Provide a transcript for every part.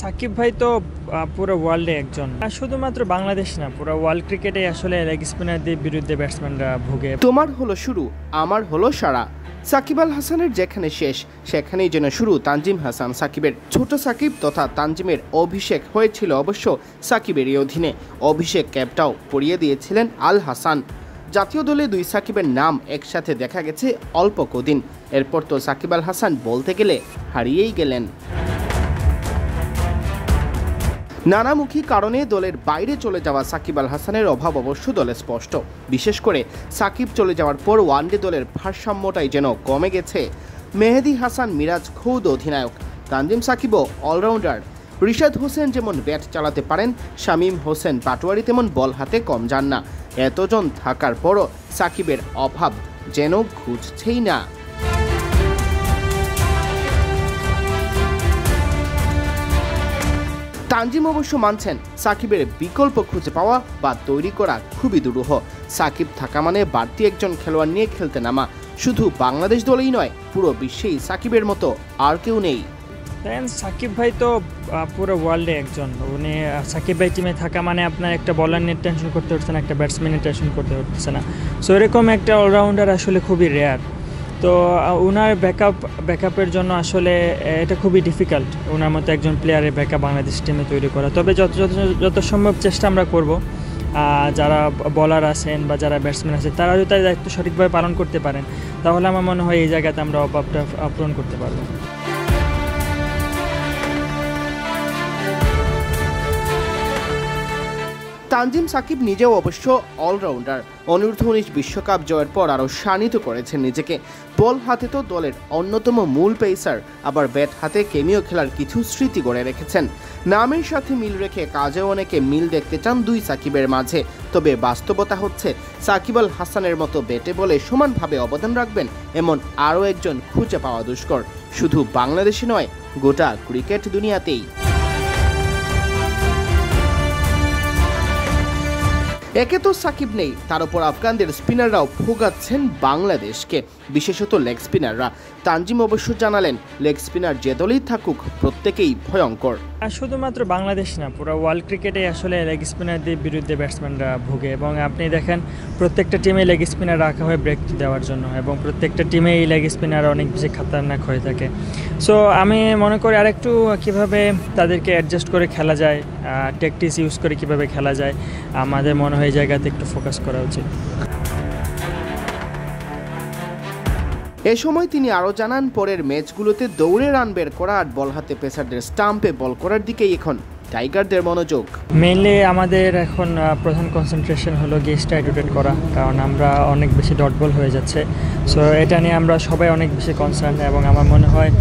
সাকিব ভাই তো পুরো ওয়ার্ল্ডে একজন, শুধুমাত্র বাংলাদেশ না, পুরো ওয়ার্ল্ড ক্রিকেটে আসলে লেগ স্পিনারদের বিরুদ্ধে ব্যাটসম্যানরা ভুগে। তোমার হলো শুরু, আমার হলো সারা। সাকিব আল হাসানের যেখানে শেষ সেখানেই যেন শুরু তানজিম হাসান সাকিবের। ছোট সাকিব তথা তানজিমের অভিষেক হয়েছিল অবশ্য সাকিবেরই অধীনে। অভিষেক ক্যাপটাও পরিয়ে দিয়েছিলেন আল হাসান। জাতীয় দলে দুই সাকিবের নাম একসাথে দেখা গেছে অল্প কদিন, এরপর তো সাকিব আল হাসান বলতে গেলে হারিয়েই গেলেন। নানামুখী কারণে দলের বাইরে চলে যাওয়া সাকিব আল হাসানের অভাব অবশ্য দলে স্পষ্ট। বিশেষ করে সাকিব চলে যাওয়ার পর ওয়ানডে দলের ভারসাম্যটাই যেন কমে গেছে। মেহেদী হাসান মিরাজ খোদ অধিনায়ক, তানজিম সাকিবও অলরাউন্ডার। রিশাদ হোসেন যেমন ব্যাট চালাতে পারেন, শামীম হোসেন পাটোয়ারি তেমন বল হাতে কম যান না। এতজন থাকার পরও সাকিবের অভাব যেন ঘুচছেই না। তানজিম অবশ্য মানছেন সাকিবের বিকল্প খুঁজে পাওয়া বা তৈরি করা খুবই দুরূহ। সাকিব থাকা মানে বাড়তি একজন খেলোয়াড় নিয়ে খেলতে নামা। শুধু বাংলাদেশ দলেই নয়, পুরো বিশ্বেই সাকিবের মতো আর কেউ নেই। সাকিব ভাই তো পুরো ওয়ার্ল্ডে একজন। উনি সাকিব ভাই টিমে থাকা মানে আপনার একটা বলার নিয়ে টেনশন করতে হচ্ছে না, একটা ব্যাটসম্যানের টেনশন করতে হচ্ছে না। সো এরকম একটা অলরাউন্ডার আসলে খুবই রেয়ার। তো ওনার ব্যাকআপের জন্য আসলে এটা খুবই ডিফিকাল্ট, ওনার মতো একজন প্লেয়ারের ব্যাকআপ বাংলাদেশ টিমে তৈরি করা। তবে যত সম্ভব চেষ্টা আমরা করব, যারা বলার আছেন বা যারা ব্যাটসম্যান আছেন তারা যদি তার দায়িত্ব সঠিকভাবে পালন করতে পারেন, তাহলে আমার মনে হয় এই জায়গাতে আমরা অভাবটা পূরণ করতে পারবো। তানজিম সাকিব নিজেও অবশ্য অলরাউন্ডার। অনূর্ধ্ব-19 বিশ্বকাপ জয়ের পর আরও শানিত করেছেন নিজেকে। বল হাতে তো দলের অন্যতম মূল পেসার, আবার ব্যাট হাতে কেমিও খেলার কিছু স্মৃতি গড়ে রেখেছেন। নামের সাথে মিল রেখে কাজেও অনেকে মিল দেখতে চান দুই সাকিবের মাঝে। তবে বাস্তবতা হচ্ছে সাকিব আল হাসানের মতো ব্যাটে বলে সমানভাবে অবদান রাখবেন এমন আরও একজন খুঁজে পাওয়া দুষ্কর, শুধু বাংলাদেশে নয়, গোটা ক্রিকেট দুনিয়াতেই। একে তো সাকিব নেই, তার উপর আফগানদের স্পিনাররাও ভোগাচ্ছেন বাংলাদেশকে, বিশেষত লেগ স্পিনাররা। তানজিম অবশ্য জানালেন, লেগ স্পিনার যে দলেই থাকুক প্রত্যেকেই ভয়ঙ্কর। শুধুমাত্র বাংলাদেশ না, পুরো ওয়ার্ল্ড ক্রিকেটে আসলে লেগ স্পিনারদের বিরুদ্ধে ব্যাটসম্যানরা ভোগে। এবং আপনি দেখেন প্রত্যেকটা টিমে লেগ স্পিনার রাখা হয় ব্রেক দেওয়ার জন্য, এবং প্রত্যেকটা টিমেই লেগ স্পিনার অনেক বেশি খাতারনাক হয়ে থাকে। সো আমি মনে করি আরেকটু কীভাবে তাদেরকে অ্যাডজাস্ট করে খেলা যায়, ট্যাকটিক্স ইউজ করে কীভাবে খেলা যায়, আমাদের মনে হয় এই জায়গাতে একটু ফোকাস করা উচিত। এ সময় তিনি আরও জানান, পরের ম্যাচগুলোতে দৌড়ে রান বের করা আর বল হাতে পেসারদের স্টাম্পে বল করার দিকেই এখন টাইগারদের মনোযোগ। মেইনলি আমাদের এখন প্রধান কনসেন্ট্রেশন হলো গিয়ে স্ট্রাইক রোটেট করা, কারণ আমরা অনেক বেশি ডট বল হয়ে যাচ্ছে। সো এটা নিয়ে আমরা সবাই অনেক বেশি কনসার্ন, এবং আমার মনে হয়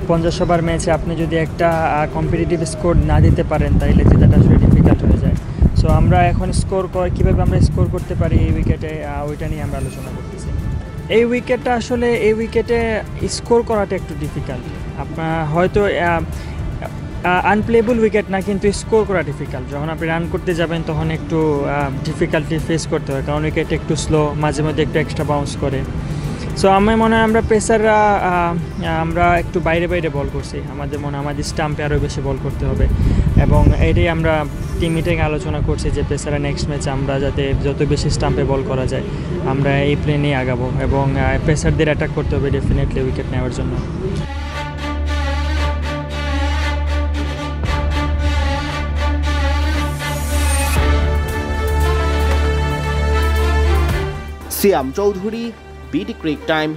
50 ওভার ম্যাচে আপনি যদি একটা কম্পিটিটিভ স্কোর না দিতে পারেন তাইলে জেতাটা আসলে ডিফিকাল্ট হয়ে যায়। সো আমরা এখন কীভাবে আমরা স্কোর করতে পারি এই উইকেটে, ওইটা নিয়ে আমরা আলোচনা করতেছি। এই উইকেটে স্কোর করাটা একটু ডিফিকাল্ট। আপনার হয়তো আনপ্লেবল উইকেট না, কিন্তু স্কোর করা ডিফিকাল্ট। যখন আপনি রান করতে যাবেন তখন একটু ডিফিকাল্টি ফেস করতে হয়, কারণ উইকেট একটু স্লো, মাঝে মধ্যে একটু এক্সট্রা বাউন্স করে। সো আমার মনে হয় আমরা পেসাররা আমরা একটু বাইরে বল করছি। আমাদের মনে হয় আমাদের স্টাম্পে আরও বেশি বল করতে হবে, এবং এটাই আমরা টিম মিটিংয়ে আলোচনা করছি যে পেসাররা নেক্সট ম্যাচে আমরা যাতে যত বেশি স্টাম্পে বল করা যায় আমরা এই প্লেনেই আগাবো, এবং পেসারদের অ্যাটাক করতে হবে ডেফিনেটলি উইকেট নেওয়ার জন্য। সিয়াম চৌধুরী, বিডি ক্রিক টাইম।